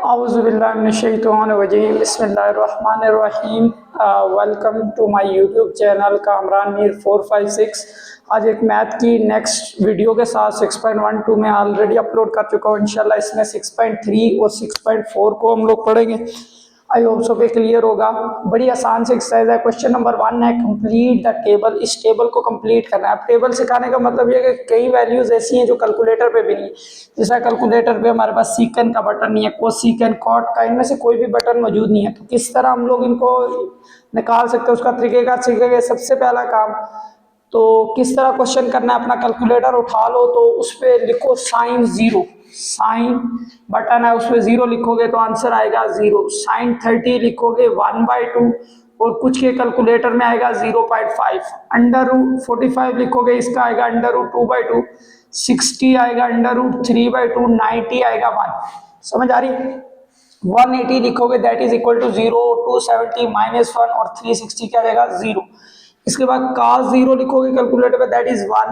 औज़ुबिल्लाहिमिनश्शैतानिर्रजीम बिस्मिल्लाहिर्रहमानिर्रहीम। Welcome to my YouTube channel Kamran Mir 456। आज एक मैथ की नेक्स्ट वीडियो के साथ 6.12 में ऑलरेडी अपलोड कर चुका हूँ। इंशाल्लाह इसमें 6.3 और 6.4 को हम लोग पढ़ेंगे। आई होप सो पे क्लियर होगा। बड़ी आसान से एक्सरसाइज है। क्वेश्चन नंबर 1 है कंप्लीट द टेबल। इस टेबल को कंप्लीट करना है। अब टेबल सिखाने का मतलब ये है कि कई वैल्यूज ऐसी हैं जो कैलकुलेटर पे भी नहीं है। जैसा कैलकुलेटर पे हमारे पास सीकन का बटन नहीं है, कोसीकन, कॉट का, इनमें से कोई भी बटन मौजूद नहीं है। तो किस तरह हम लोग इनको निकाल सकते हैं उसका तरीकेकार सीखेंगे। सबसे पहला काम तो किस तरह क्वेश्चन करना है, अपना कैलकुलेटर उठा लो तो उस पर लिखो साइन जीरो। साइन बटन है उस पर जीरो लिखोगे तो आंसर आएगा जीरो। साइन 30 लिखोगे 1/2 और कुछ के कैलकुलेटर में आएगा 0.5। अंडर रूट 45 लिखोगे इसका आएगा अंडर रूट 2/2। 60 आएगा अंडर रूट 3/2। 90 आएगा 1। समझ आ रही है। 180 लिखोगे दैट इज इक्वल टू 0। 270 -1 और 360 क्या आएगा 0। इसके बाद cos 0 लिखोगे कैलकुलेटर पे दैट इज 1।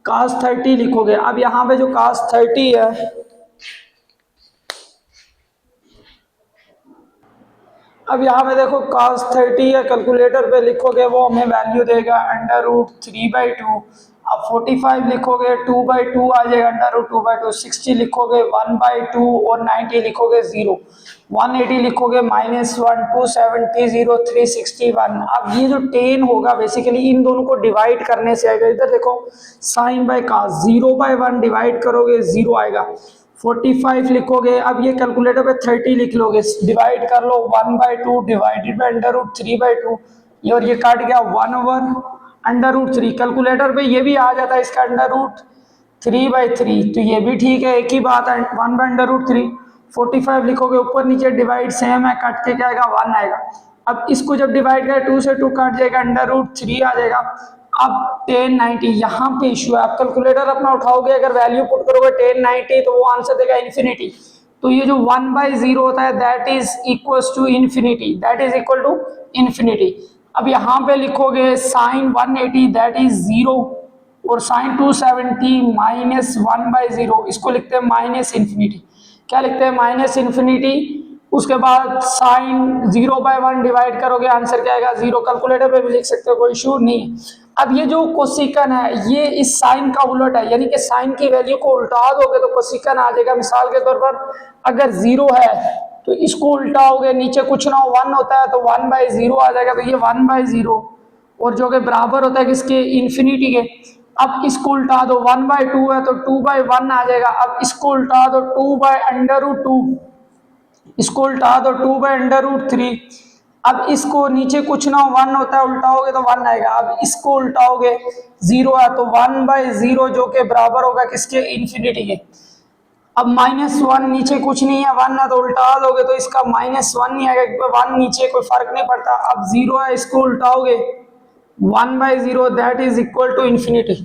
cos 30 लिखोगे। अब यहाँ पे जो cos 30 है, अब यहाँ पे देखो cos 30 है, कैलकुलेटर पे लिखोगे वो हमें वैल्यू देगा अंडर रूट 3/2। अब 45 लिखोगे 2/2 आ जाएगा अंडर रूट 2/2। 60 लिखोगे 1/2 और 90 लिखोगे 0। 180 लिखोगे -1। 270 0। 361। अब ये जो 10 होगा बेसिकली इन दोनों को डिवाइड करने से आएगा। इधर देखो साइन बाय cos 0/1 डिवाइड करोगे 0 आएगा। 45 लिखोगे। अब ये कैलकुलेटर पे 30 लिख लोगे, डिवाइड कर लो 1/2 डिवाइडेड बाय अंडर रूट 3/2। ये और ये काट गया 1/, अंडर रूट 3। कैलकुलेटर पे ये भी आ जाता है इसका अंडर रूट 3/3, तो ये भी ठीक है, एक ही बात है 1/√3। 45 लिखोगे ऊपर नीचे डिवाइड सेम है, कट के क्या आएगा 1 आएगा। अब इसको जब डिवाइड करें 2 से 2 काट जाएगा अंडर रूट 3 आ जाएगा। अब 1090 यहाँ पे इशू है। आप कैलकुलेटर अपना उठाओगे अगर वैल्यू पुट करोगे 1090 तो वो आंसर देगा इन्फिनिटी। तो ये जो 1/0 होता है that is equal to infinity, that is equal to infinity. अब यहाँ पे लिखोगे साइन 180 दैट इज 0 और साइन 270 -1/0, इसको लिखते हैं माइनस इन्फिनिटी। क्या लिखते हैं माइनस इन्फिनिटी। उसके बाद साइन 0/1 डिवाइड करोगे आंसर क्या आएगा 0। कैलकुलेटर पे भी लिख सकते हो, कोई इशू नहीं है। अब ये जो कोसिकन है ये इस साइन का उलट है, यानी कि साइन की वैल्यू को उल्टा दोगे तो कोसिकन आ जाएगा। मिसाल के तौर पर अगर 0 है तो इसको उल्टाओगे, नीचे कुछ ना हो 1 होता है तो 1/0 आ जाएगा। तो ये 1/0 और जो कि बराबर होता है किसके इन्फिनिटी के। अब इसको उल्टा दो 1/2 है तो 2/1 आ जाएगा। अब इसको उल्टा दो 2/√2, इसको उल्टा दो 2/√3। अब इसको नीचे कुछ ना 1 होता है उल्टाओगे तो 1 आएगा। अब इसको उल्टाओगे 0 है तो 1/0 जो कि बराबर होगा किसके इन्फिनिटी के। अब -1 नीचे कुछ नहीं है 1 है तो उल्टा दोगे तो इसका -1 नहीं आएगा क्योंकि 1 नीचे कोई फर्क नहीं पड़ता। अब 0 है इसको उल्टाओगे 1/0 that is equal to infinity.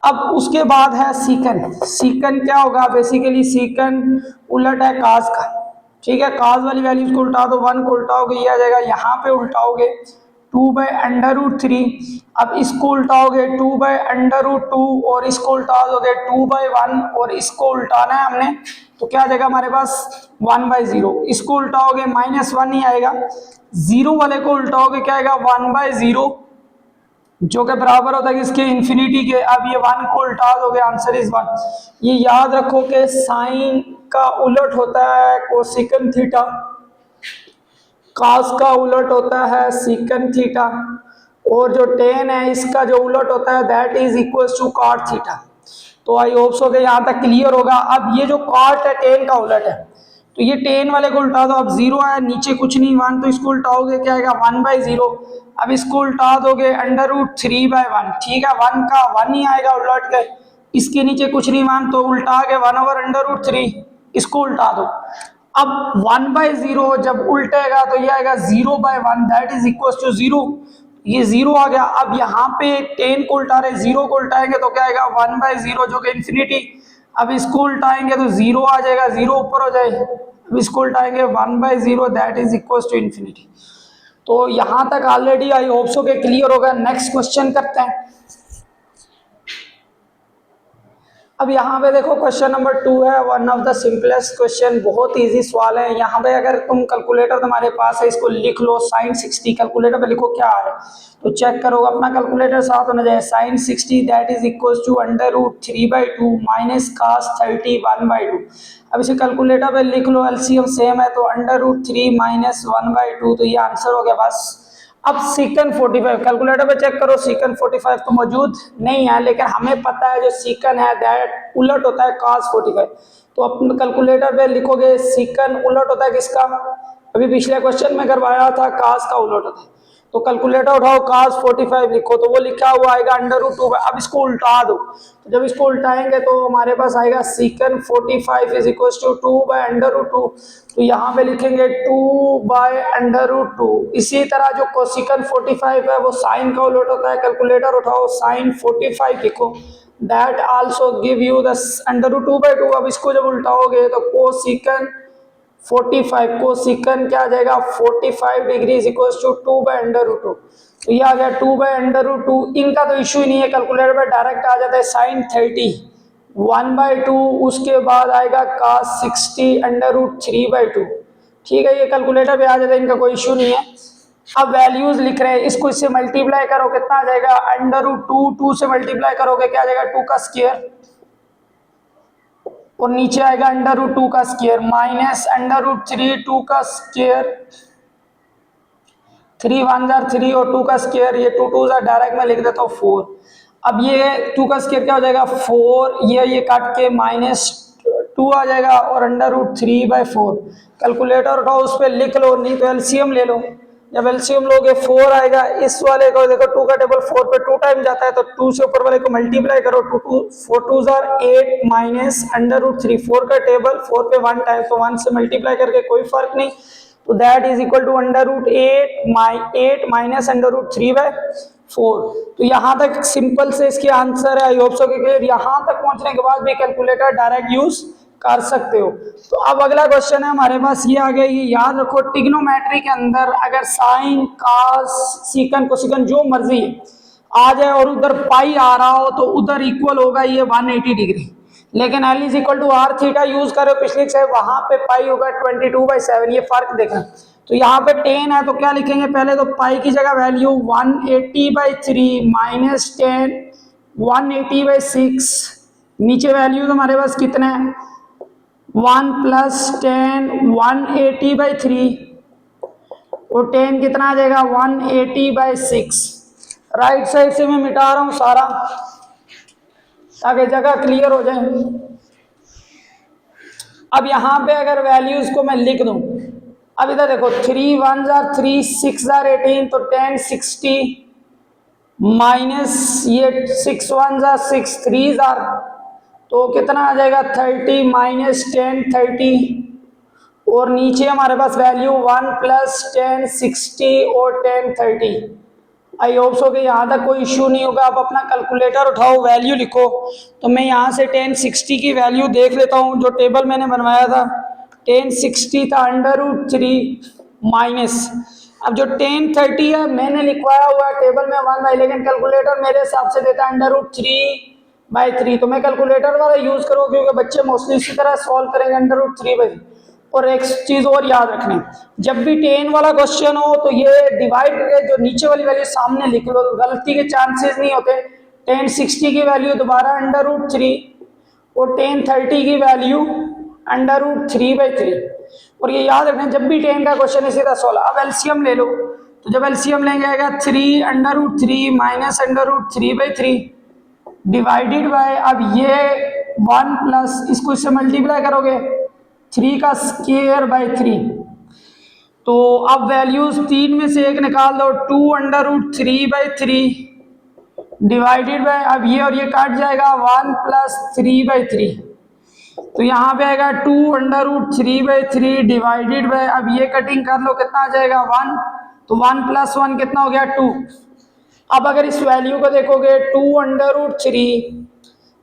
अब उसके बाद है सीकन। सीकन क्या होगा बेसिकली सीकन उलट है काज का। ठीक है, काज वाली वैल्यूज को उल्टा दो 1 को उल्टाओगे ये आ जाएगा। यहाँ पे उल्टाओगे 2/√3। अब इसको उल्टाओगे 2/√2 और इसको उल्टा दोगे 2/1 और इसको उल्टाना है हमने तो क्या आ जाएगा हमारे पास 1/0। इसको उल्टाओगे -1 ही आएगा। 0 वाले को उल्टाओगे क्या आएगा 1/0 जो कि बराबर होता है इसके इन्फिनिटी के। अब ये 1 को उल्टा दोगे आंसर इज 1। ये याद रखो कि साइन का उलट होता है कोसिकन थीटा, कास का उलट होता है सीकन थीटा और जो टेन है इसका जो उलट होता है that is equal to cot theta. तो आई होप सो के यहाँ तक क्लियर होगा। अब ये जो कॉट है टेन का उलट है तो ये टेन वाले को उल्टा दो। अब 0 है नीचे कुछ नहीं 1 तो इसको उल्टाओगे क्या आएगा 1/0। अब इसको उल्टा दोगे √3/1। ठीक है, 1 का 1 ही आएगा उलट के। इसके नीचे कुछ नहीं 1 तो उल्टा के 1/√3। इसको उल्टा दो। अब 1/0 जब उल्टेगा तो ये आएगा 0/1 दैट इज इक्वल टू 0। ये 0 आ गया। अब यहाँ पे 10 को उल्टा रहे 0 को उल्टाएंगे तो क्या आएगा 1/0 जो कि इन्फिनिटी। अब इसको उल्टाएंगे तो 0 आ जाएगा, 0 ऊपर हो जाए। अब इसको उल्टाएंगे 1/0 that is equal to infinity. तो यहाँ तक ऑलरेडी आई होप सो के क्लियर होगा। नेक्स्ट क्वेश्चन करते हैं। अब यहाँ पे देखो क्वेश्चन नंबर 2 है, one of the simplest question, बहुत इजी सवाल है। यहाँ पे अगर तुम कैलकुलेटर तुम्हारे पास है, इसको लिख लो sin 60, कैलकुलेटर पे लिखो क्या है तो चेक करो, अपना कैलकुलेटर साथ होना चाहिए। sin 60 that is equal to √3/2 minus cos 30 1/2। अब इसे कैलकुलेटर पे लिख लो, एलसीएम सेम है तो √3 माइनस 1/2, तो ये आंसर हो गया बस। अब सीकन 45 कैलकुलेटर पे चेक करो, सीकन 45 तो मौजूद नहीं है, लेकिन हमें पता है जो सीकन है दैट उलट होता है cos 45। तो अपने कैलकुलेटर पे लिखोगे सीकन उलट होता है किसका, अभी पिछले क्वेश्चन में करवाया था cos का उलट होता है। तो कैलकुलेटर उठाओ, cos 45 लिखो तो वो लिखा हुआ आएगा √2। अब इसको उल्टा दो, तो जब इसको उल्टाएंगे तो हमारे पास आएगा सीकन 45 इज इक्वल टू 2/√2। तो यहाँ पे लिखेंगे 2/√2। इसी तरह जो कोसिकन 45 है वो साइन का उलट होता है, कैलकुलेटर उठाओ sin 45 लिखो, that also give you the √2/2। अब इसको जब उल्टाओगे तो कोसिकन 45 को सीकन क्या आ जाएगा 45 डिग्री इज इक्वल टू 2/√2। तो ये आ गया 2/√2। इनका तो इश्यू ही नहीं है, कैलकुलेटर पे डायरेक्ट आ जाता है sin 30 1/2, उसके बाद आएगा cos 60 √3/2। ठीक है, ये कैलकुलेटर पे आ जाता है, इनका कोई इश्यू नहीं है। अब वैल्यूज लिख रहे हैं, इसको इससे मल्टीप्लाई करो, कितना आ जाएगा √2, 2 से मल्टीप्लाई करोगे क्या आ जाएगा 2 का स्क्वायर, और नीचे आएगा √2 का स्क्वायर माइनस √3 2 का स्क्वायर, 3 1 जार 3 और 2 का स्क्वायर, ये 2 2 जार डायरेक्ट में लिख देता हूँ 4। अब ये 2 का स्क्वायर क्या हो जाएगा 4, ये काट के -2 आ जाएगा और √3/4। कैलकुलेटर उठाओ, उस पर लिख लो, नहीं तो एलसीएम ले लो। जब एलसीएम लोगे 4 आएगा, इस वाले को देखो 2 का टेबल 4 पे 2 टाइम जाता है, तो 2 से ऊपर वाले को मल्टीप्लाई करो, 4 2 जार 8 माइनस √3, 4 का टेबल 4 पे 1 टाइम, तो 1 से मल्टीप्लाई करके कोई फर्क नहीं, तो that is equal to √8 minus √3/4। तो यहाँ तक सिंपल से इसके आंसर है। I hope so clear. यहाँ तक पहुँचने के बाद भी कैलकुलेटर डायरेक्ट यूज कर सकते हो। तो अब अगला क्वेश्चन है हमारे पास, ये आ गया, ये याद रखो, ट्रिग्नोमेट्री के अंदर अगर साइन कॉस सीकन कोसिकन जो मर्जी आ जाए और उधर पाई आ रहा हो तो उधर इक्वल होगा ये 180 डिग्री, लेकिन L is equal to R theta use करो पिछली से, वहां पे पाई होगा 22/7। ये फर्क देखना, तो यहाँ पे 10 है तो क्या लिखेंगे, पहले तो पाई की जगह वैल्यू 180/3 माइनस 10 180/6, नीचे वैल्यू हमारे पास कितने हैं 1 + 10 180/3, और 10 कितना आ जाएगा 180/6। राइट साइड से मैं मिटा रहा हूं सारा ताकि जगह क्लियर हो जाए। अब यहां पे अगर वैल्यूज को मैं लिख दूं, अब इधर देखो 3 1 जार 3 6 जार 18, तो 10 60 माइनस ये 6 1 जार 6 3 जार, तो कितना आ जाएगा 30 माइनस 10 30, और नीचे हमारे पास वैल्यू 1 + 10 60 और 10 30। आई होप सो कि यहाँ तक कोई इश्यू नहीं होगा। आप अपना कैलकुलेटर उठाओ, वैल्यू लिखो, तो मैं यहाँ से 1060 की वैल्यू देख लेता हूँ, जो टेबल मैंने बनवाया था 1060 था √3 माइनस, अब जो 1030 है मैंने लिखवाया हुआ है टेबल में 1/, लेकिन कैलकुलेटर मेरे हिसाब से देता है √3/3, तो मैं कैलकुलेटर वाला यूज करूँ क्योंकि बच्चे मोस्टली इसी तरह सॉल्व करेंगे √3/3। और एक चीज और याद रखनी, जब भी 10 वाला क्वेश्चन हो तो ये डिवाइड करके जो नीचे वाली वैल्यू सामने लिख लो, गलती के चांसेस नहीं होते। 1060 की वैल्यू दोबारा √3 और 1030 की वैल्यू √3/3, और ये याद रखना जब भी 10 का क्वेश्चन इसी तरह सॉल्व। अब एलसीएम ले लो, तो जब एलसीएम लेंगे आएगा 3 √3 माइनस √3/3 डिवाइडेड बाय, अब ये 1 प्लस इसको इससे मल्टीप्लाई करोगे 3 का स्क्वायर बाय 3, तो अब वैल्यूज 3 में से एक निकाल दो, 2 √3/3 डिवाइडेड बाय, अब ये और ये काट जाएगा 1 + 3/3, तो यहाँ पे आएगा 2 √3/3 डिवाइडेड बाय, अब ये कटिंग कर लो कितना आ जाएगा 1, तो 1 + 1 कितना हो गया 2। अब अगर इस वैल्यू को देखोगे 2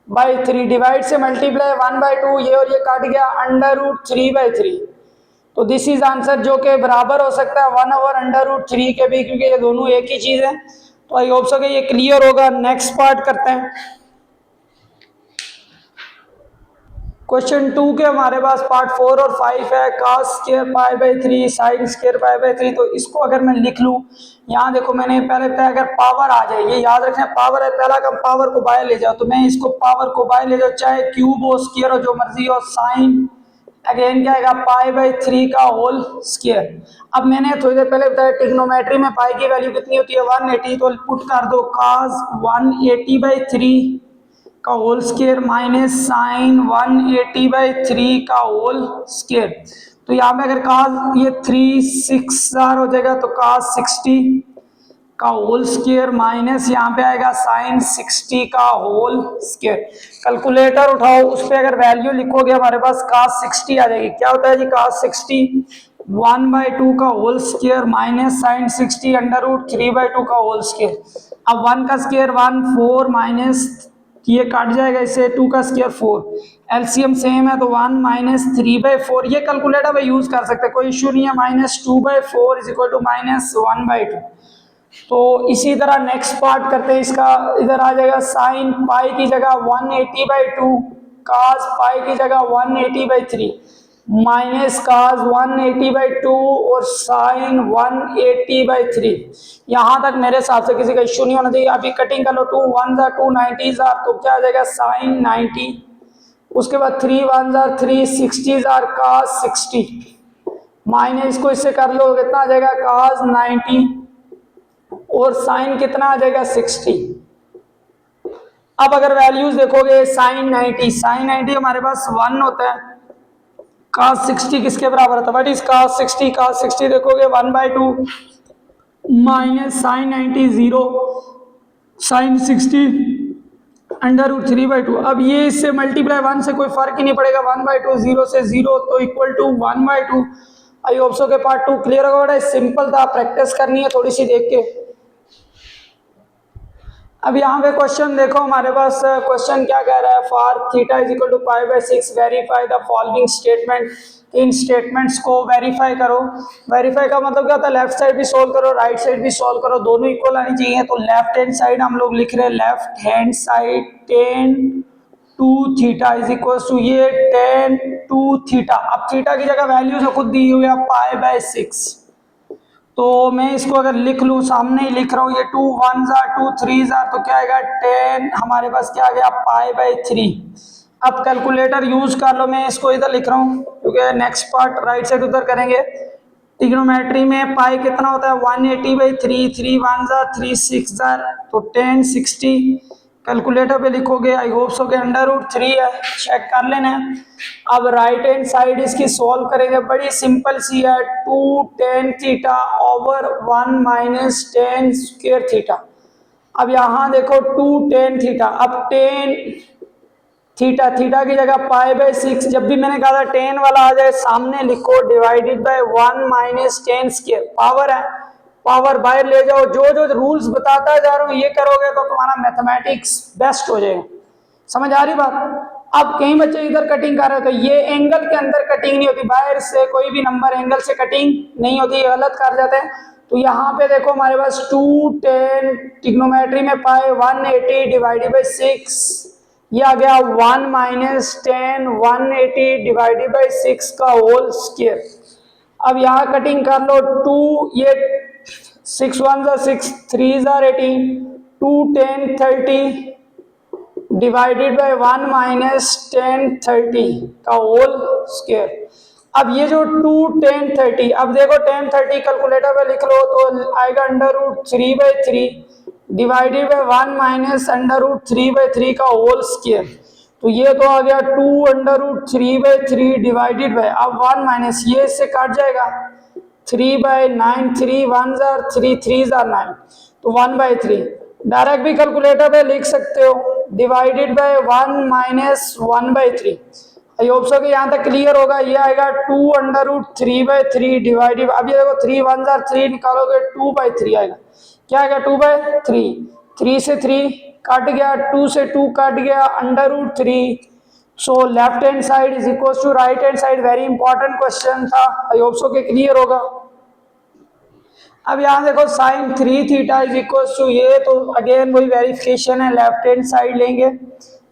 √3/3 डिवाइड से मल्टीप्लाई 1/2, ये और ये काट गया √3/3, तो दिस इज आंसर, जो कि बराबर हो सकता है 1/√3 के भी, क्योंकि ये दोनों एक ही चीज है। तो आई होप सो कि ये क्लियर होगा। नेक्स्ट पार्ट करते हैं। क्वेश्चन 2 के हमारे पास पार्ट 4 और 5 है, cos square pi by 3 sine square pi by 3। तो इसको अगर मैं लिख लूँ, यहाँ देखो मैंने पहले तय अगर पावर आ जाए, ये याद रखना पावर है, पहला कम पावर को बाय ले जाओ, तो मैं इसको पावर को बाय ले जाओ, चाहे क्यूब हो स्क्वायर हो जो मर्जी हो, साइन अगेन क्या आएगा पाई बाई 3 का होल स्क्वायर। अब मैंने थोड़ी देर पहले बताया ट्रिग्नोमेट्री में पाई की वैल्यू कितनी होती है 180, तो पुट कर दो cos 180 बाई 3 का whole square minus sine 180 by 3 का होल स्क्वायर। तो यहाँ पे अगर cos ये 3 6 हो जाएगा, तो cos 60 का होल स्क्वायर माइनस यहाँ पे आएगा साइन 60 का होल स्क्वायर। कैलकुलेटर उठाओ, उस पर अगर वैल्यू लिखोगे हमारे पास cos 60 आ जाएगी। क्या होता है जी cos 60 1/2 का whole square minus sine 60 under root 3/2 का होल स्क्वायर। अब 1 का स्क्वायर 1 4 माइनस ये काट जाएगा, इससे 2 का स्क्वायर 4, एलसीएम सेम है तो 1 माइनस 3/4। ये कैलकुलेटर में यूज कर सकते हैं, कोई इश्यू नहीं है। Minus 2/4 is equal to minus 1/2। तो इसी तरह नेक्स्ट पार्ट करते हैं इसका। इधर आ जाएगा साइन पाई की जगह 180/2, कास पाई की जगह 180/3 माइनस कास 180/2 और साइन 180/3। यहाँ तक मेरे हिसाब से किसी का इश्यू नहीं होना चाहिए। अभी कटिंग कर लो, 2 1 2 90 तो क्या आ जाएगा साइन 90, उसके बाद 3 1 3 60 कास 60 माइनस इसको इससे कर लो, कितना आ जाएगा कास 90 और साइन कितना आ जाएगा 60। अब अगर वैल्यूज देखोगे साइन 90 हमारे पास 1 होता है, cos 60 किसके बराबर होता है, व्हाट इज cos 60? cos 60 देखोगे 1/2 minus sine 90 0 sine 60 under root 3/2। अब ये इससे मल्टीप्लाई 1 से कोई फर्क ही नहीं पड़ेगा, 1/2 0 से 0 तो equal to 1/2। I hope so के पार्ट 2 क्लियर होगा। बड़ा सिंपल था, प्रैक्टिस करनी है थोड़ी सी देख के। अब यहाँ पे क्वेश्चन देखो, हमारे पास क्वेश्चन क्या कह रहा है, for theta is equal to pi by 6 verify the following statement. इन स्टेटमेंट्स को वेरीफाई करो। वेरीफाई का मतलब क्या होता है, लेफ्ट साइड भी सोल्व करो राइट साइड भी सोल्व करो, दोनों इक्वल आनी चाहिए। तो लेफ्ट हैंड साइड हम लोग लिख रहे हैं, left hand side tan 2 theta is equal to ये tan 2 थीटा। अब थीटा की जगह वैल्यू जो खुद दी हुई है पाई बाई 6, तो मैं इसको अगर लिख लूँ, सामने ही लिख रहा हूँ, ये 2 1 2 3 तो क्या आएगा 10, हमारे पास क्या आ गया पाई बाई 3। अब कैलकुलेटर यूज कर लो, मैं इसको इधर लिख रहा हूँ क्योंकि नेक्स्ट पार्ट राइट साइड उधर करेंगे। ट्रिग्नोमेट्री में पाई कितना होता है 180/3, 3 1 3 6 तो 10 60। कैलकुलेटर पे लिखोगे, आई होप सो के अंडर रूट 3 है, चेक कर लेना है। अब राइट हैंड साइड इसकी सॉल्व करेंगे, बड़ी सिंपल सी है, 2 tan theta over 1 minus tan square theta. अब यहाँ देखो 2 tan थीटा, अब tan थीटा की जगह पाई बाई 6, जब भी मैंने कहा था tan वाला आ जाए सामने लिखो, divided by 1 minus tan square, power है पावर बाहर ले जाओ। जो जो रूल्स बताता जा रहा हूँ ये करोगे तो तुम्हारा मैथमेटिक्स बेस्ट हो जाएगा। समझ आ रही बात? अब कई बच्चे इधर कटिंग कर रहे थे, ये एंगल के अंदर कटिंग नहीं होती, बाहर से कोई भी नंबर एंगल से कटिंग नहीं होती, ये गलत कर जाते हैं। तो यहाँ पे देखो हमारे पास 2 10 ट्रिग्नोमेट्री में पाए 180 डिवाइडेड बाई 6, ये आ गया 1 माइनस 10 180 डिवाइडेड बाई 6 का होल स्क्वायर। अब यहाँ कटिंग कर लो, 2 ये 6 1 6 3 18, 2 10 30 डिवाइडेड बाय 1 माइनस 10 30 का होल स्क्वायर। अब ये जो 2 10 30, अब देखो 10 30 कैलकुलेटर पे लिख लो तो आएगा under root 3/3 divided by 1 minus under root 3/3 का होल स्क्वायर। तो ये तो आ गया 2 अंडर रूट 3/3 डिवाइडेड बाय, अब 1 माइनस ये इससे काट जाएगा 3/9, 3 1 3 3 9, तो 1/3 डायरेक्ट भी कैलकुलेटर पे लिख सकते हो, divided by 1 minus 1/3। I hope so कि यहाँ तक क्लियर होगा। ये आएगा 2 अंडर रूट 3/3 डिवाइडेड, अब ये देखो 3 1 3 निकालोगे 2/3 आएगा, क्या आएगा 2/3, 3 से 3 कट गया, 2 से 2 कट गया, under root 3। So left hand side is equal to right hand side. Very important question था, आई होप सो के क्लियर होगा। अब यहाँ देखो sine 3 theta is equal to ये, तो अगेन वही वेरिफिकेशन है, लेफ्ट हैंड साइड लेंगे,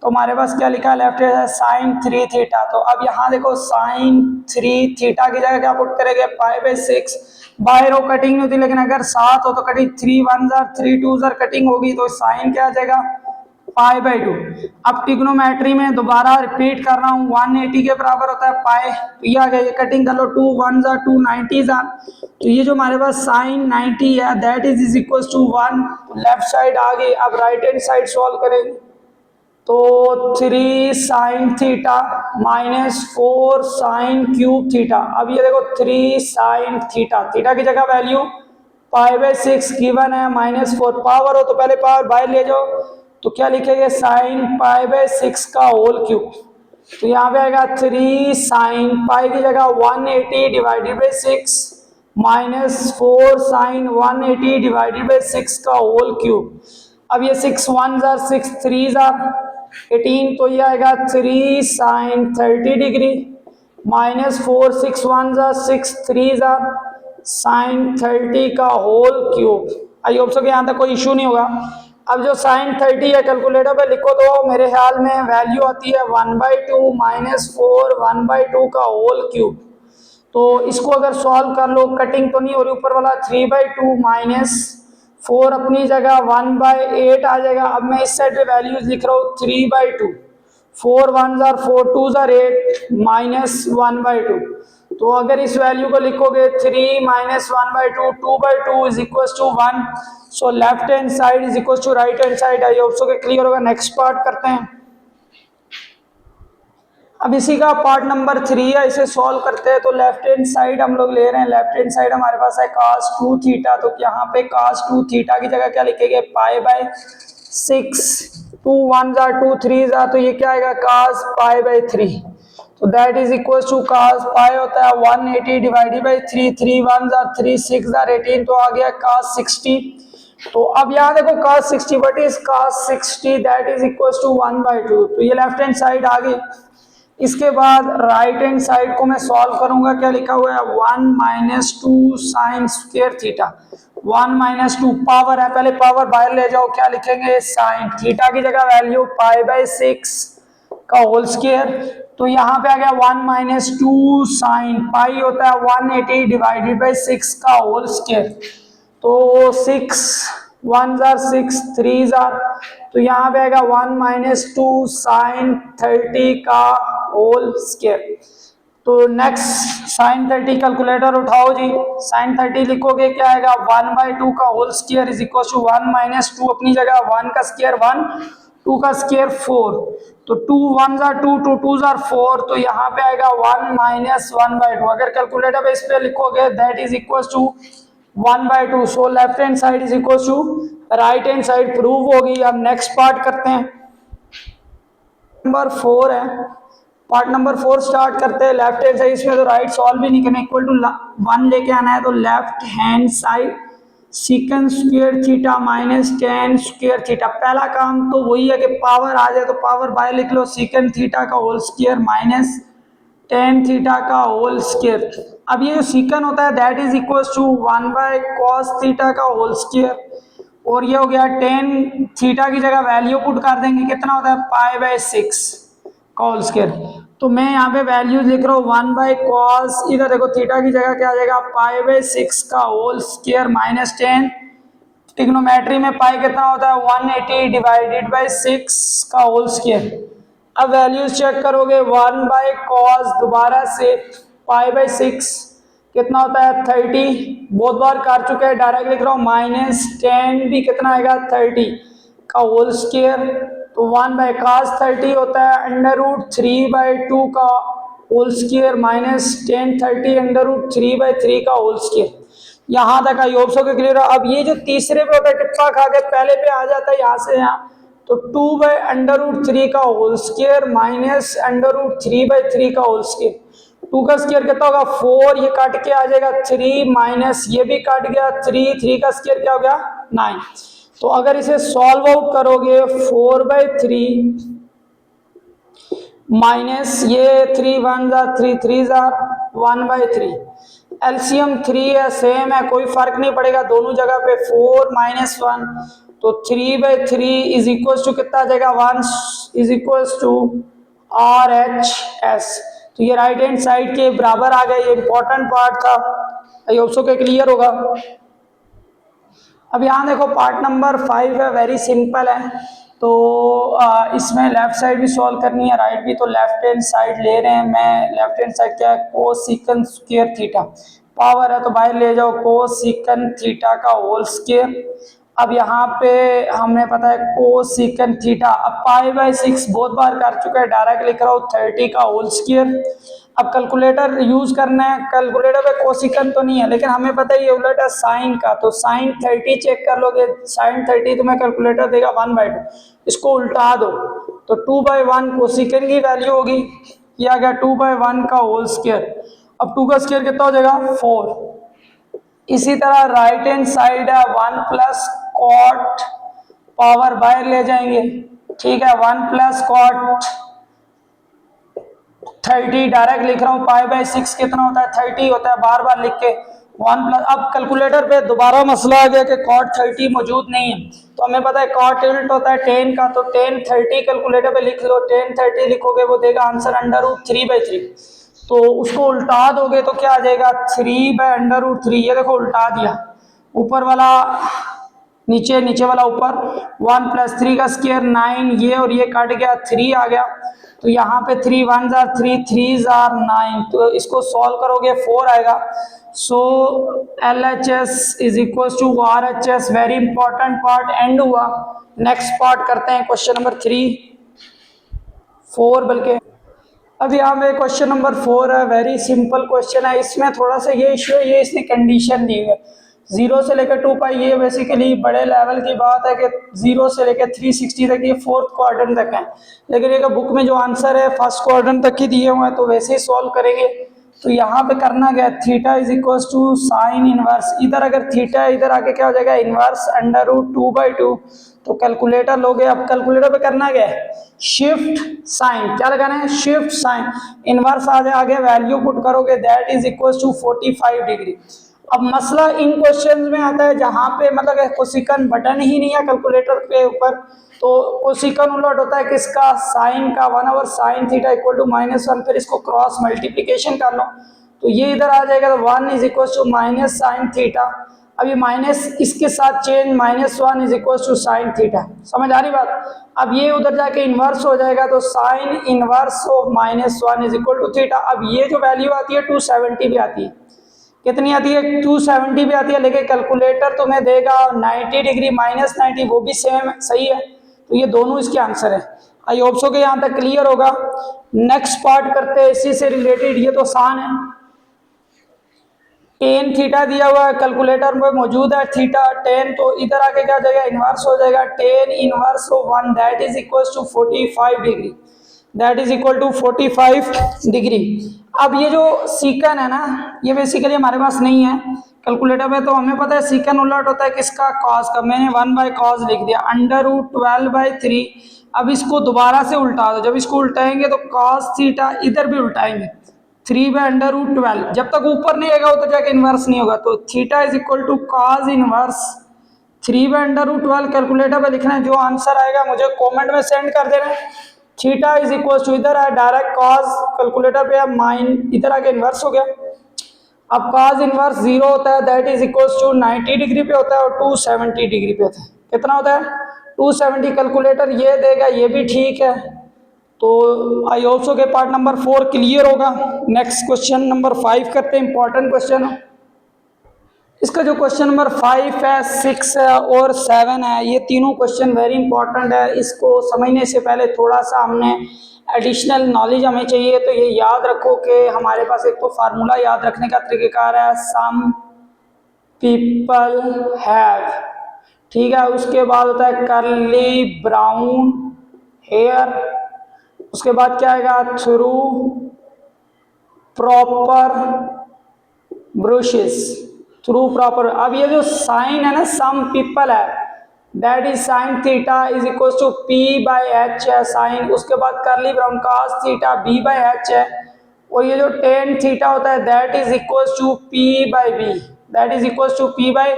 तो हमारे पास क्या लिखा है लेफ्ट हैंड साइन 3 थीटा। तो अब यहाँ देखो साइन 3 थीटा की जगह क्या पुट करेंगे पाई बाई 6। बाहर हो कटिंग नहीं होती, लेकिन अगर 7 हो तो कटिंग 3 1 जार 3 2 जार कटिंग होगी, तो साइन क्या आ जाएगा पाई बाई 2। अब ट्रिग्नोमेट्री में दोबारा रिपीट कर रहा हूँ 180 के बराबर होता है पाई, तो ये आ गया, ये कटिंग कर लो 2 1 जार 2 90 जार। तो ये जो हमारे पास साइन 90 है that is equal to 1, left side आ गई। अब राइट हैंड साइड सॉल्व करेंगे तो 3 sine theta minus 4 sine cube theta. अब ये देखो 3 साइन थीटा, थीटा की जगह वैल्यू पाई बाई 6 गिवन है, माइनस 4 पावर हो तो पहले पावर बाहर ले जाओ, तो क्या लिखेंगे साइन पाई बाई 6 का होल क्यूब। तो यहाँ पे आएगा 3 साइन पाई की जगह 180 divided by 6 minus 4 sine 180 divided by 6 का होल क्यूब। अब ये 6 1 जार 6 3 जार 18, तो ये आएगा 3 साइन 30 डिग्री माइनस 4 6 1 जार 6 3 जार साइन 30 का whole cube. I hope so कि यहाँ तक कोई इशू नहीं होगा। अब जो साइन 30 है कैलकुलेटर पे लिखो तो मेरे ख्याल में वैल्यू आती है 1/2 माइनस 4 1/2 का होल क्यूब। तो इसको अगर सॉल्व कर लो, कटिंग तो नहीं हो रही, ऊपर वाला 3/2 माइनस 4 अपनी जगह 1/8 आ जाएगा। अब मैं इस साइड पे वैल्यूज लिख रहा हूँ 3/2, 4 1 जार 4 2 जार 8 माइनस 1/2। तो अगर इस वैल्यू को लिखोगे 3 minus 1/2 2/2 is equal to 1। So left hand side is equal to right hand side. I hope so के क्लियर होगा। नेक्स्ट पार्ट करते हैं। अब इसी का पार्ट नंबर 3 है, इसे सॉल्व करते हैं। तो लेफ्ट हैंड साइड हम लोग ले रहे हैं, लेफ्ट हैंड साइड हमारे पास है cos 2 थीटा। तो यहाँ पे cos 2 थीटा की जगह क्या लिखेंगे पाई बाई 6 2 1 जार 2 3 जार, तो ये क्या आएगा cos पाई बाई 3। तो that is equal to cos pi होता है 180 डिवाइडेड बाई 3 3 1 जार 3 6 जार 18, तो आ गया cos 60। तो अब यहाँ देखो cos 60 but is cos 60 that is equal to 1/2। तो ये लेफ्ट हैंड साइड आ गई। इसके बाद राइट हैंड साइड को मैं सॉल्व करूंगा। क्या लिखा हुआ है 1 minus 2 sine square theta. 1 minus 2 power है, पहले पावर बाहर ले जाओ, क्या लिखेंगे साइन थीटा की जगह वैल्यू पाई बाई 6 का होल स्क्वायर। तो यहाँ पे आ गया 1 माइनस 2 साइन पाई होता है 180 डिवाइडेड बाई 6 का होल स्क्वायर। तो 6 1 जार 6 3 जार, तो यहाँ पे आएगा 1 माइनस 2 साइन 30 का होल स्क्वायर। तो नेक्स्ट साइन 30 कैलकुलेटर उठाओ जी। साइन 30 लिखोगे क्या आएगा 1/2 का whole square is equal to 1 minus 2 अपनी जगह 1 का स्क्वायर 1 2 का स्क्वायर 4। तो 2 1 जार 2 2 2 जार 4, तो यहाँ पे आएगा 1 माइनस 1/2। अगर कैलकुलेटर पे इस पे लिखोगे that is equal to 1/2। So left hand side is equal to right hand side prove होगी। अब नेक्स्ट पार्ट करते हैं। नंबर 4 है, पार्ट नंबर 4 स्टार्ट करते हैं। लेफ्ट हैंड साइड इसमें तो राइट सॉल्व भी नहीं करना, इक्वल टू 1 लेके आना है। तो left hand side secant square theta minus tan square theta. पहला काम तो वही है कि पावर आ जाए तो पावर बाय लिख लो, सीकन थीटा का whole square minus tan theta का होल स्क्वायर। अब ये जो सीकन होता है that is equal to 1/cos theta का होल स्क्वायर, और ये हो गया टेन थीटा की जगह वैल्यू पुट कर देंगे, कितना होता है पाई बाई 6 का होल स्क्वायर। तो मैं यहाँ पे वैल्यूज लिख रहा हूँ 1/cos, इधर देखो थीटा की जगह क्या आ जाएगा पाई बाई 6 का होल स्क्वायर माइनस 10। ट्रिग्नोमेट्री में पाई कितना होता है 180 डिवाइडेड बाई 6 का होल स्क्वायर। अब वैल्यूज चेक करोगे 1/cos दोबारा से पाई बाई 6 कितना होता है 30, बहुत बार कर चुके हैं, डायरेक्ट लिख रहा हूँ माइनस 10 भी कितना आएगा 30 का होल स्क्वायर। तो 1/cos 30 होता है √3/2 का होल स्क्वायर माइनस 10 30 √3/3 का होल स्क्वायर। यहाँ तक आई होप सो के क्लियर है। अब ये जो तीसरे पे होता है टिप्पा खा के पहले पे आ जाता है यहाँ से यहाँ, तो 2/√3 का होल स्क्वायर माइनस √3/3 का होल स्क्वायर। 2 का स्क्वायर कितना होगा 4, ये काट के आ जाएगा 3 माइनस ये भी काट गया 3 3 का स्क्वायर क्या हो गया 9। तो अगर इसे सॉल्व आउट करोगे 4/3 माइनस ये 3 1 जार 3 3 जार 1/3, एलसीएम 3 है सेम है, कोई फर्क नहीं पड़ेगा दोनों जगह पे। 4 - 1 तो 3/3 इज इक्वल टू कितना आ जाएगा, 1 इज इक्वल टू RHS। तो ये राइट हैंड साइड के बराबर आ गए, ये इंपॉर्टेंट पार्ट था, आई होप सो के क्लियर होगा। अब यहाँ देखो पार्ट नंबर 5 है, वेरी सिंपल है। तो इसमें लेफ्ट साइड भी सॉल्व करनी है, राइट भी। तो लेफ्ट हैंड साइड ले रहे हैं, मैं लेफ्ट हैंड साइड क्या है, कोसेकंड स्क्वायर थीटा, पावर है तो बाहर ले जाओ, कोसेकंड थीटा का होल स्क्वायर। अब यहाँ पे हमें पता है कोसेकंड थीटा, अब पाई/6 बहुत बार कर चुका है, डायरेक्ट लिख रहा हूँ 30 का होल स्क्वायर। अब कैलकुलेटर यूज करना है, कैलकुलेटर पे कोसेकंड तो नहीं है, लेकिन हमें पता है ये उलट है साइन का, तो साइन 30 चेक कर लोगे, साइन 30 तुम्हें कैलकुलेटर देगा 1/2, इसको उल्टा दो तो 2/1 कोसेकंड की वैल्यू होगी, ये आ गया 2/1 का होल स्क्वायर। अब 2 का स्क्वायर कितना हो जाएगा, 4। इसी तरह राइट हैंड साइड है 1 प्लस कॉट, पावर बाहर ले जाएंगे, ठीक है, 1 प्लस कॉट 30, डायरेक्ट लिख रहा हूँ, पाई/6 कितना होता है, 30 होता है, बार बार लिख के 1 प्लस। अब कैलकुलेटर पे दोबारा मसला आ गया कि कॉट 30 मौजूद नहीं है, तो हमें पता है कॉट उल्ट होता है टेन का, तो टेन 30 कैलकुलेटर पे लिख लो, टेन 30 लिखोगे वो देगा आंसर √3/3। तो उसको उल्टा दोगे तो क्या आ जाएगा, 3/√3। ये देखो उल्टा दिया, ऊपर वाला नीचे, नीचे वाला ऊपर, 1 प्लस 3 का स्क्वायर 9, ये और ये कट गया, 3 आ गया। तो यहाँ पे 3 1 जार 3, 3 जार 9, तो इसको सॉल्व करोगे 4 आएगा। So LHS is equal to RHS, very important part end हुआ। नेक्स्ट पार्ट करते हैं, क्वेश्चन नंबर 4 बल्कि। अब यहाँ पे क्वेश्चन नंबर 4 है, वेरी सिंपल क्वेश्चन है। इसमें थोड़ा सा ये इश्यू है, ये इसने कंडीशन दी है 0 से लेकर 2 पाई, ये बेसिकली बड़े लेवल की बात है कि 0 से लेकर 360 तक ये 4th क्वाड्रेंट तक है, लेकिन ये बुक में जो आंसर है 1st क्वाड्रेंट तक ही दिए हुए हैं, तो वैसे ही सॉल्व करेंगे। तो यहाँ पे करना क्या है, theta is equal to sine inverse, इधर अगर थीटा है इधर आके क्या हो जाएगा, इनवर्स √2/2। तो कैलकुलेटर लोगे, अब कैलकुलेटर पे करना क्या है, शिफ्ट साइन, क्या लगाना है, शिफ्ट साइन, इनवर्स आ गया, वैल्यू पुट करोगे, that is equal to 45 degree. अब मसला इन क्वेश्चंस में आता है जहां पे मतलब कोसिकन बटन ही नहीं है कैलकुलेटर के ऊपर, तो कोसिकन उलट होता है किसका, साइन का, 1/sin थीटा इक्वल टू -1, फिर इसको क्रॉस मल्टीप्लीकेशन कर लो, तो ये इधर आ जाएगा, तो 1 is equal to -sin theta. अब ये माइनस इसके साथ change, -1 is equal to sin theta, समझ आ रही बात। अब ये उधर जाके इन्वर्स हो जाएगा, तो sine inverse of -1 is equal to theta. अब ये जो वैल्यू आती है 270 भी आती है, कितनी आती है, 270 भी आती है, लेकिन कैलकुलेटर तुम्हें देगा 90 डिग्री -90, वो भी सेम है, सही है। तो ये दोनों इसके आंसर है। आई होप सो के यहाँ तक क्लियर होगा। नेक्स्ट पार्ट करते हैं इसी से रिलेटेड, ये तो आसान है। टेन थीटा दिया हुआ है, कैलकुलेटर में मौजूद है थीटा टेन, तो इधर आके क्या हो जाएगा, इनवर्स हो जाएगा, tan inverse of 1 that is equal to 45 degree, that is equal to 45 degree. अब ये जो सीकन है ना, ये बेसिकली हमारे पास नहीं है कैलकुलेटर में, तो हमें पता है सीकन उलट होता है किसका, कॉस का, मैंने 1/cos लिख दिया, √12/3। अब इसको दोबारा से उल्टा दो, जब इसको उल्टाएंगे तो cos थीटा इधर भी उल्टाएंगे, 3/√12, जब तक ऊपर नहीं आएगा उधर जाके इन्वर्स नहीं होगा, तो theta is equal to cos inverse 3/√12। Calculator पे लिखना है, जो आंसर आएगा मुझे कमेंट में सेंड कर देना। थीटा इज इक्वल टू, इधर है डायरेक्ट cos, कैलकुलेटर पे अब माइन, इधर आके इन्वर्स हो गया। अब cos इनवर्स 0 होता है, that is equal to 90 degree पे होता है और 270 डिग्री पे होता है, कितना होता है 270। कैलकुलेटर ये देगा, ये भी ठीक है। तो आई होप सो के पार्ट नंबर 4 क्लियर होगा। नेक्स्ट क्वेश्चन नंबर 5 करते हैं, इंपॉर्टेंट क्वेश्चन है। इसका जो क्वेश्चन नंबर 5 है, 6 है और 7 है, ये तीनों क्वेश्चन वेरी इंपॉर्टेंट है। इसको समझने से पहले थोड़ा सा हमने एडिशनल नॉलेज हमें चाहिए, तो ये याद रखो कि हमारे पास एक तो फार्मूला याद रखने का तरीक़ाकार है, सम पीपल हैव, ठीक है। उसके बाद होता है कर्ली ब्राउन हेयर, उसके बाद क्या आएगा, through proper brushes, through proper. अब ये जो साइन है ना, सम पीपल है, that is sine theta is equal to P/H है साइन। उसके बाद curly brown cos theta B/H है, और ये जो टेन थीटा होता है that is equal to P/B, that is equal to P by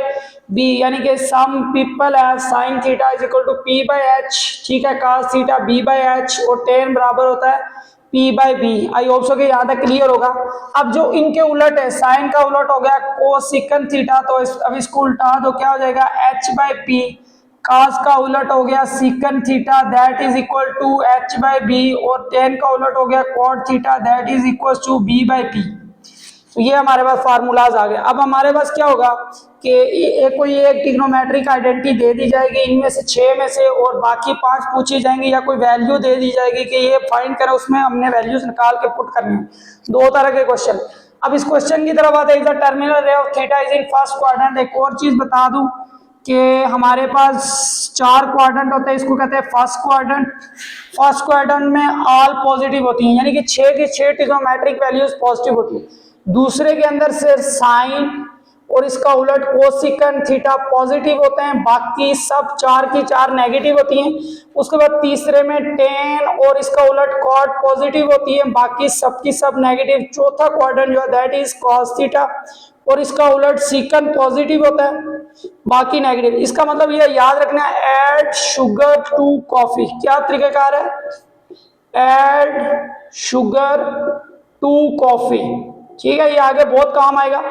B, यानी कि some people have sine theta is equal to P by H, ठीक है, cos theta B by H, और tan बराबर होता है P by B. I hope so कि यहाँ तक क्लियर होगा। अब जो इनके उलट है, साइन का उलट हो गया कोसिकन थीटा, तो अब इसको उल्टा दो, क्या हो जाएगा एच बाई पी। कास का उलट हो गया secant theta, that is equal to h by b, और टेन का उलट हो गया cot theta, that is equal to b by p. तो ये हमारे पास फार्मूलाज आ गए। अब हमारे पास क्या होगा कि कोई एक ट्रिग्नोमेट्रिक आइडेंटिटी दे दी जाएगी इनमें से 6 में से, और बाकी 5 पूछी जाएंगी, या कोई वैल्यू दे दी जाएगी कि ये फाइंड करें, उसमें हमने वैल्यूज निकाल के पुट करनी है। दो तरह के क्वेश्चन। अब इस क्वेश्चन की तरफ आते हैं, terminal ray of theta is in first quadrant. एक और चीज बता दूं कि हमारे पास 4 क्वाड्रेंट होते हैं, इसको कहते हैं फर्स्ट क्वाड्रेंट। फर्स्ट क्वाड्रेंट में ऑल पॉजिटिव होती हैं, यानी कि 6 की 6 ट्रिग्नोमेट्रिक वैल्यूज पॉजिटिव होती है। दूसरे के अंदर से साइन और इसका उलट कोसिकन थीटा पॉजिटिव होते हैं, बाकी सब 4 की 4 नेगेटिव होती हैं। उसके बाद तीसरे में टेन और इसका उलट कॉट पॉजिटिव होती है, बाकी सब की सब नेगेटिव। चौथा क्वाड्रेंट जो है दैट इज कॉस थीटा, और इसका उलट सीकन पॉजिटिव होता है, बाकी नेगेटिव। इसका मतलब ये याद रखना है, ऐड शुगर टू कॉफी। क्या तरीकाकार है, ऐड शुगर टू कॉफी, ठीक है, ये आगे बहुत काम आएगा।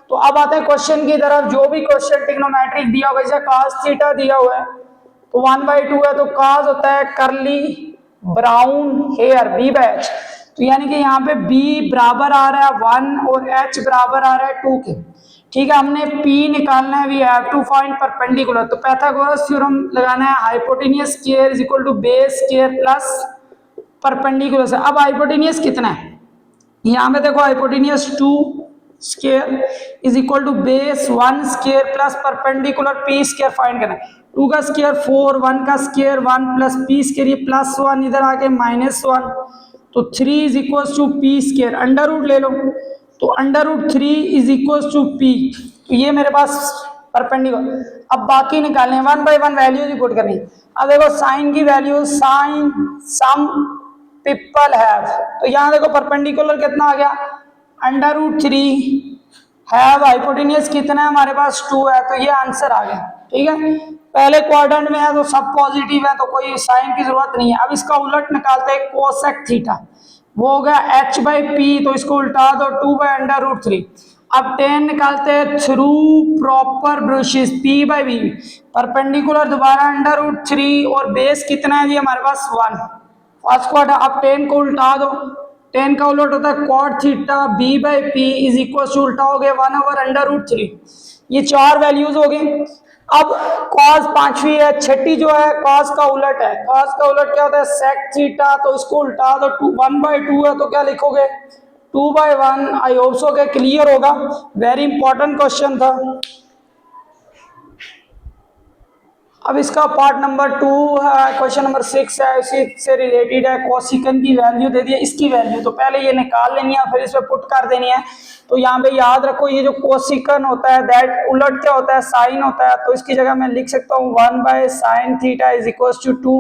तो अब आते हैं क्वेश्चन की तरफ। जो भी क्वेश्चन ट्रिग्नोमेट्रिक दिया हुआ है, जैसे cos थीटा दिया हुआ है तो 1/2 है, तो cos होता है curly brown hair b by h। तो यानी कि यहाँ पे b बराबर आ रहा है 1 और h बराबर आ रहा है 2 के, ठीक है। हमने p निकालना है, we have to find perpendicular. तो पाइथागोरस थ्योरम लगाना है, hypotenuse square is equal to base square plus perpendicular से। अब हाइपोटेन्यूस कितना है, यहाँ पे देखो hypotenuse 2 square is equal to base 1 square plus perpendicular p square find करना है। 2 का स्क्वायर 4, 1 का स्क्वायर 1 प्लस p स्क्वायर, ये प्लस 1 इधर आके -1, तो 3 is equal to p square. Under root ले लो, तो under root 3 is equal to p। तो ये मेरे पास परपेंडिकुलर। अब बाकी निकालने 1 बाई 1 वैल्यूज पुट करनी। अब देखो साइन की value, sine some people have, तो यहाँ देखो परपेंडिकुलर कितना आ गया अंडर रूट 3, हैव हाइपोटेन्यूस कितना है हमारे पास 2 है, तो ये आंसर आ गया, ठीक है। पहले क्वाड्रेंट में है तो सब पॉजिटिव है, तो कोई साइन की जरूरत नहीं है। अब इसका उलट निकालते हैं कोसेक थीटा, वो हो गया h बाई पी, तो इसको उल्टा दो 2 बाई अंडर रूट 3। अब टेन निकालते हैं through proper brushes p by B, perpendicular दोबारा अंडर रूट 3, और बेस कितना है जी हमारे पास 1, फर्स्ट क्वाड्रेंट। अब टेन को उल्टा दो, टेन का उलट होता है cot theta b by P is equal to उल्टा हो गया 1 ओवर अंडर रूट 3। ये 4 वैल्यूज हो गई। अब cos पांचवी है, छठी जो है cos का उलट है। cos का उलट क्या होता है sec थीटा, तो इसको उल्टा दो 1/2 है, तो क्या लिखोगे 2/1। आई होप सो के क्लियर होगा, वेरी इंपॉर्टेंट क्वेश्चन था। अब इसका पार्ट नंबर 2 है, क्वेश्चन नंबर 6 है, इसी से रिलेटेड है। कोसिकन की वैल्यू दे दी है, इसकी वैल्यू तो पहले ये निकाल लेनी है, फिर इस पे पुट कर देनी है। तो यहाँ पे याद रखो, ये जो कोसिकन होता है दैट उलट क्या होता है साइन होता है, तो इसकी जगह मैं लिख सकता हूँ 1 by sine theta is equal to 2।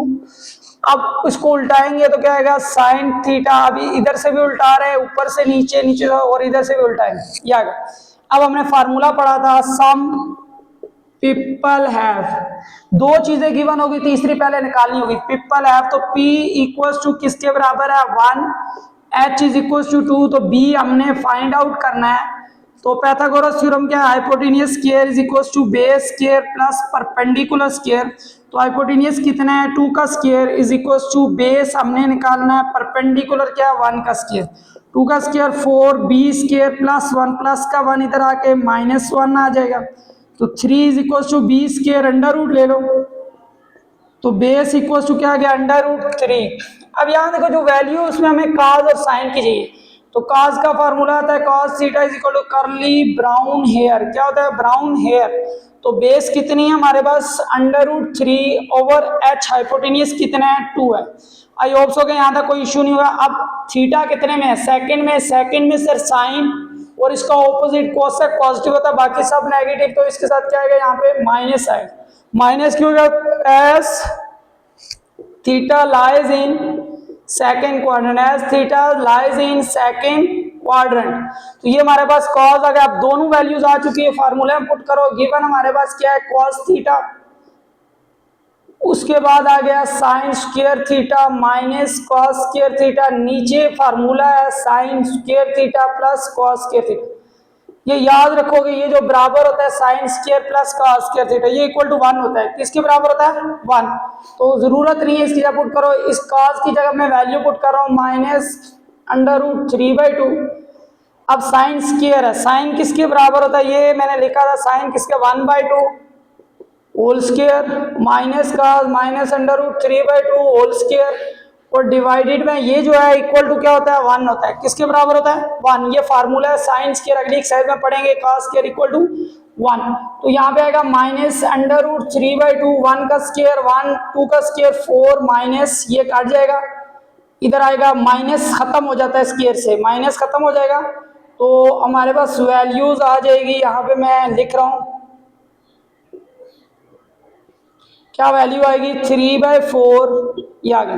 अब इसको उल्टाएंगे तो क्या आएगा साइन थीटा, अभी इधर से भी उल्टा रहे हैं, ऊपर से नीचे, नीचे और इधर से भी उल्टाएंगे, ये आ गया। अब हमने फार्मूला पढ़ा था सम पीपल हैव, दो चीजें गिवन होगी, तीसरी पहले निकालनी होगी। पीपल हैव, तो P इक्वल्स टू किसके बराबर है 1, H इज इक्वल्स टू 2, तो B हमने फाइंड आउट करना है। तो पाइथागोरस थ्योरम क्या है, hypotenuse square is equals to base square plus perpendicular square. तो हाइपोटेन्यूस कितना है 2 का square is equals to base हमने निकालना है, परपेंडिकुलर क्या 1 का स्क्वायर, 2 का स्क्वायर 4, B स्क्वायर प्लस 1 प्लस का 1 इधर आके -1 आ जाएगा। तो 3 is equal to B square, under root ले लो, तो बेस इक्वल टू क्या आ गया अंडर रूट 3। अब यहाँ देखो जो वैल्यू उसमें हमें काज और साइन की चाहिए, तो काज का फॉर्मूला आता है cos theta is equal to curly brown hair. क्या होता है ब्राउन हेयर, तो बेस कितनी है हमारे पास under root 3 over h, hypotenuse कितना है 2 है। आई होप सो के यहाँ तक कोई इशू नहीं होगा। अब थीटा कितने में है सेकंड में, सेकंड में सर साइन और इसका ऑपोजिट कोसेक पॉजिटिव होता है, बाकी सब नेगेटिव, तो इसके साथ क्या आएगा यहाँ पे माइनस आएगा। माइनस क्यों होगा, S theta lies in second quadrant, S theta lies in second quadrant. तो ये हमारे पास कॉस आ गया। अब दोनों वैल्यूज आ चुकी है, फार्मूला में पुट करो। गिवन हमारे पास क्या है, कॉस थीटा, उसके बाद आ गया sine square theta minus cos square theta, नीचे फार्मूला है sine square theta plus cos square theta. ये याद रखोगे, ये जो बराबर होता है sine square plus cos square theta, ये इक्वल टू 1 होता है। किसके बराबर होता है, 1। तो जरूरत नहीं है इसकी जगह पुट करो, इस कॉस की जगह मैं वैल्यू पुट कर रहा हूं माइनस अंडर रूट 3/2। अब साइन स्क्वायर है, साइन किसके बराबर होता है, ये मैंने लिखा था साइन किसके, 1/2 whole square minus cos minus under root 3/2 whole square, और डिवाइडेड में ये जो है इक्वल टू क्या होता है, 1 होता है। किसके बराबर होता है, 1। ये फार्मूला है साइन स्क्वायर, अगली एक्सरसाइज में पढ़ेंगे, कॉस स्क्वायर इक्वल टू 1। तो यहाँ पे आएगा माइनस अंडर रूट 3/2, 1 का स्क्वायर 1, 2 का स्क्वायर 4, माइनस ये काट जाएगा, इधर आएगा माइनस, खत्म हो जाता है स्क्वायर से, माइनस खत्म हो जाएगा। तो हमारे पास वैल्यूज आ जाएगी, यहाँ पे मैं लिख रहा हूँ क्या वैल्यू आएगी, 3/4, ये आ गई।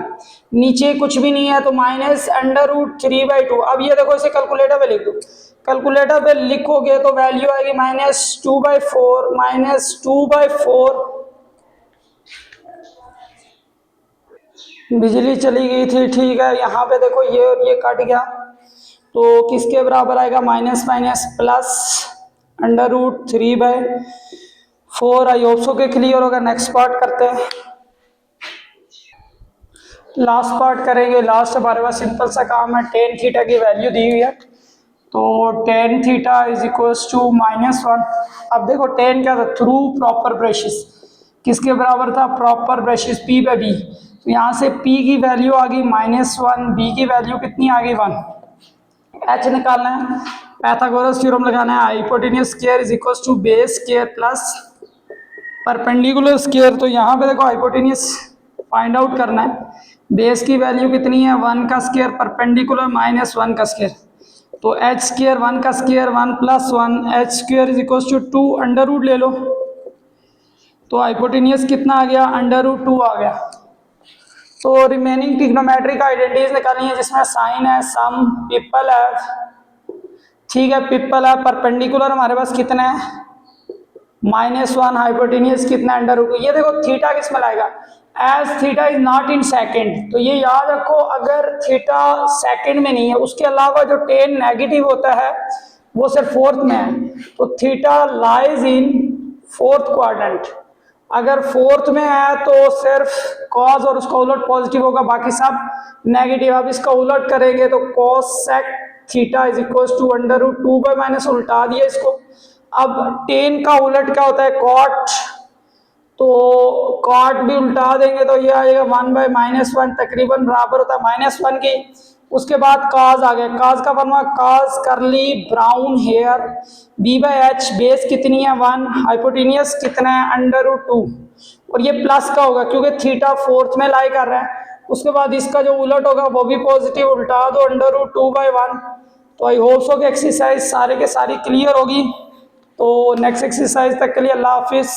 नीचे कुछ भी नहीं है तो माइनस अंडर रूट 3/2। अब ये देखो, इसे कैलकुलेटर पे लिख दो, कैलकुलेटर पे लिखोगे तो वैल्यू आएगी -2/4, -2/4। बिजली चली गई थी, ठीक है। यहाँ पे देखो ये और ये कट गया, तो किसके बराबर आएगा, minus minus plus under root 3/4। I hope so के क्लियर होगा। नेक्स्ट पार्ट करते हैं, लास्ट पार्ट करेंगे। लास्ट हमारे पास सिंपल सा काम है, टेन थीटा की वैल्यू दी हुई है, तो tan theta is equals to -1। अब देखो टेन क्या था, थ्रू प्रॉपर ब्रशेस, किसके बराबर था, प्रॉपर ब्रशेस P/B। तो यहाँ से P की वैल्यू आ गई -1, B की वैल्यू कितनी आ गई 1। H निकालना है, पाइथागोरस थ्योरम लगाना है, hypotenuse square is equals to base square plus perpendicular square. तो यहाँ पे देखो हाइपोटेन्यूज फाइंड आउट करना है, बेस की वैल्यू कितनी है, 1 का स्क्वायर, परपेंडिकुलर -1 का स्क्वायर। तो h स्क्वायर 1 का square 1 + 1, h square is equals to 2 under root ले लो। तो हाइपोटेन्यूज कितना आ गया, अंडर रूट 2 आ गया। तो रिमेनिंग ट्रिग्नोमेट्रिक आइडेंटिटीज निकालनी है, जिसमें साइन है, सम, पिपल है, ठीक है, पिपल है। परपेंडिकुलर हमारे पास कितना है, -1, हाइपोटेन्यूज कितना, अंडर रूट 2। ये देखो थीटा किस में लाएगा, as theta is not in second. तो ये याद रखो, अगर थीटा सेकेंड में नहीं है, उसके अलावा जो टेन नेगेटिव होता है वो सिर्फ फोर्थ में है, तो theta lies in fourth quadrant. अगर फोर्थ में है तो सिर्फ कॉस और उसका उलट पॉजिटिव होगा, बाकी सब नेगेटिव। अब इसका उलट करेंगे तो cosec theta is equal to under root 2/, उल्टा दिया इसको। अब टेन का उलट क्या होता है, कॉट, तो कॉट भी उल्टा देंगे तो ये आएगा 1/-1, तकरीबन बराबर होता है -1 की। उसके बाद काज आ गया, काज का फॉर्मूला काज करली ब्राउन हेयर, B/H, बेस कितनी है 1, हाइपोटेन्यूज कितना है अंडर रूट 2, और ये प्लस का होगा क्योंकि थीटा फोर्थ में लाई कर रहा है। उसके बाद इसका जो उलट होगा वो भी पॉजिटिव, उल्टा दो अंडर रूट 2/1। तो आई होप सो कि एक्सरसाइज सारे के सारी क्लियर होगी। तो नेक्स्ट एक्सरसाइज तक के लिए अल्लाह हाफिज़।